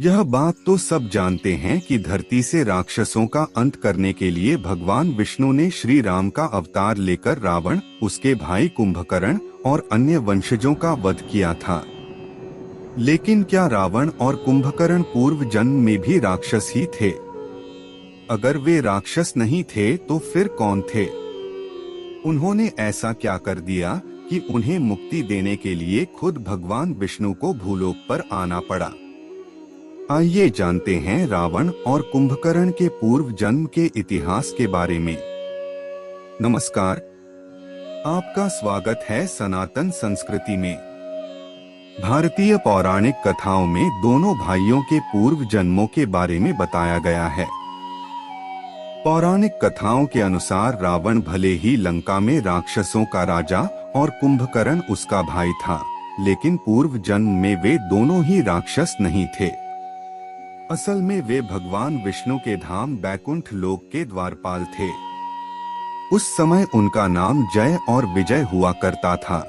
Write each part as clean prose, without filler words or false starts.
यह बात तो सब जानते हैं कि धरती से राक्षसों का अंत करने के लिए भगवान विष्णु ने श्री राम का अवतार लेकर रावण, उसके भाई कुंभकर्ण और अन्य वंशजों का वध किया था। लेकिन क्या रावण और कुंभकर्ण पूर्व जन्म में भी राक्षस ही थे? अगर वे राक्षस नहीं थे तो फिर कौन थे? उन्होंने ऐसा क्या कर दिया कि उन्हें मुक्ति देने के लिए खुद भगवान विष्णु को भूलोक पर आना पड़ा? आइए जानते हैं रावण और कुंभकर्ण के पूर्व जन्म के इतिहास के बारे में। नमस्कार, आपका स्वागत है सनातन संस्कृति में। भारतीय पौराणिक कथाओं में दोनों भाइयों के पूर्व जन्मों के बारे में बताया गया है। पौराणिक कथाओं के अनुसार रावण भले ही लंका में राक्षसों का राजा और कुंभकर्ण उसका भाई था, लेकिन पूर्व जन्म में वे दोनों ही राक्षस नहीं थे। असल में वे भगवान विष्णु के धाम बैकुंठ लोक के द्वारपाल थे। उस समय उनका नाम जय और विजय हुआ करता था।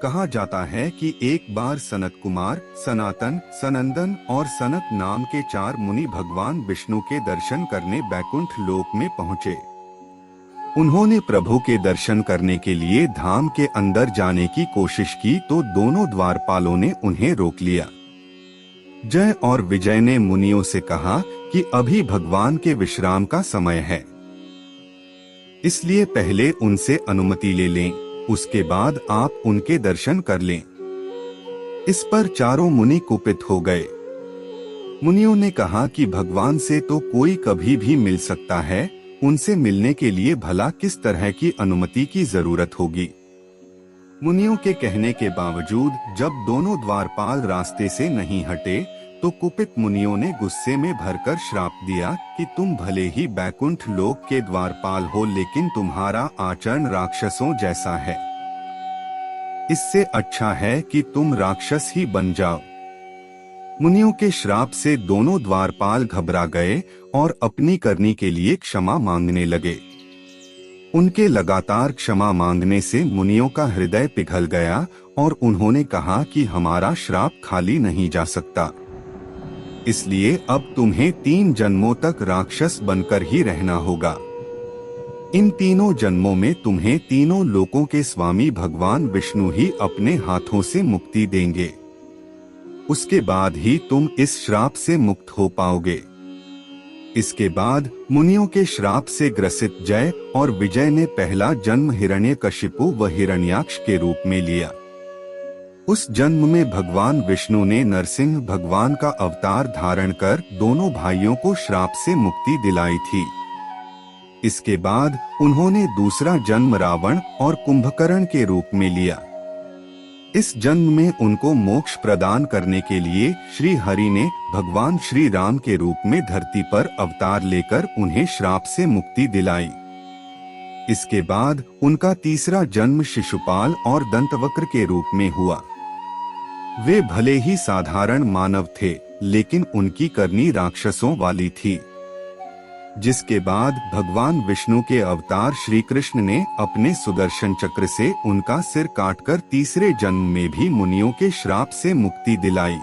कहा जाता है कि एक बार सनत कुमार, सनातन, सनंदन और सनत नाम के 4 मुनि भगवान विष्णु के दर्शन करने बैकुंठ लोक में पहुँचे। उन्होंने प्रभु के दर्शन करने के लिए धाम के अंदर जाने की कोशिश की तो दोनों द्वारपालों ने उन्हें रोक लिया। जय और विजय ने मुनियों से कहा कि अभी भगवान के विश्राम का समय है, इसलिए पहले उनसे अनुमति ले लें, उसके बाद आप उनके दर्शन कर लें। इस पर चारों मुनि कुपित हो गए। मुनियों ने कहा कि भगवान से तो कोई कभी भी मिल सकता है, उनसे मिलने के लिए भला किस तरह की अनुमति की जरूरत होगी। मुनियों के कहने के बावजूद जब दोनों द्वारपाल रास्ते से नहीं हटे तो कुपित मुनियों ने गुस्से में भरकर श्राप दिया कि तुम भले ही बैकुंठ लोक के द्वारपाल हो, लेकिन तुम्हारा आचरण राक्षसों जैसा है। इससे अच्छा है कि तुम राक्षस ही बन जाओ। मुनियों के श्राप से दोनों द्वारपाल घबरा गए और अपनी करनी के लिए क्षमा मांगने लगे। उनके लगातार क्षमा मांगने से मुनियों का हृदय पिघल गया और उन्होंने कहा कि हमारा श्राप खाली नहीं जा सकता, इसलिए अब तुम्हें 3 जन्मों तक राक्षस बनकर ही रहना होगा। इन तीनों जन्मों में तुम्हें तीनों लोकों के स्वामी भगवान विष्णु ही अपने हाथों से मुक्ति देंगे। उसके बाद ही तुम इस श्राप से मुक्त हो पाओगे। इसके बाद मुनियों के श्राप से ग्रसित जय और विजय ने पहला जन्म हिरण्यकशिपु व हिरण्याक्ष के रूप में लिया। उस जन्म में भगवान विष्णु ने नरसिंह भगवान का अवतार धारण कर दोनों भाइयों को श्राप से मुक्ति दिलाई थी। इसके बाद उन्होंने दूसरा जन्म रावण और कुंभकर्ण के रूप में लिया। इस जन्म में उनको मोक्ष प्रदान करने के लिए श्री हरि ने भगवान श्री राम के रूप में धरती पर अवतार लेकर उन्हें श्राप से मुक्ति दिलाई। इसके बाद उनका तीसरा जन्म शिशुपाल और दंतवक्र के रूप में हुआ। वे भले ही साधारण मानव थे, लेकिन उनकी करनी राक्षसों वाली थी। जिसके बाद भगवान विष्णु के अवतार श्री कृष्ण ने अपने सुदर्शन चक्र से उनका सिर काटकर तीसरे जन्म में भी मुनियों के श्राप से मुक्ति दिलाई।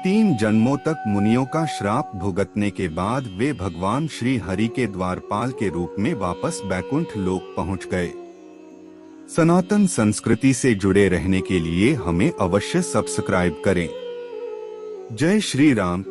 3 जन्मों तक मुनियों का श्राप भुगतने के बाद वे भगवान श्री हरि के द्वारपाल के रूप में वापस बैकुंठ लोक पहुंच गए। सनातन संस्कृति से जुड़े रहने के लिए हमें अवश्य सब्सक्राइब करें। जय श्री राम।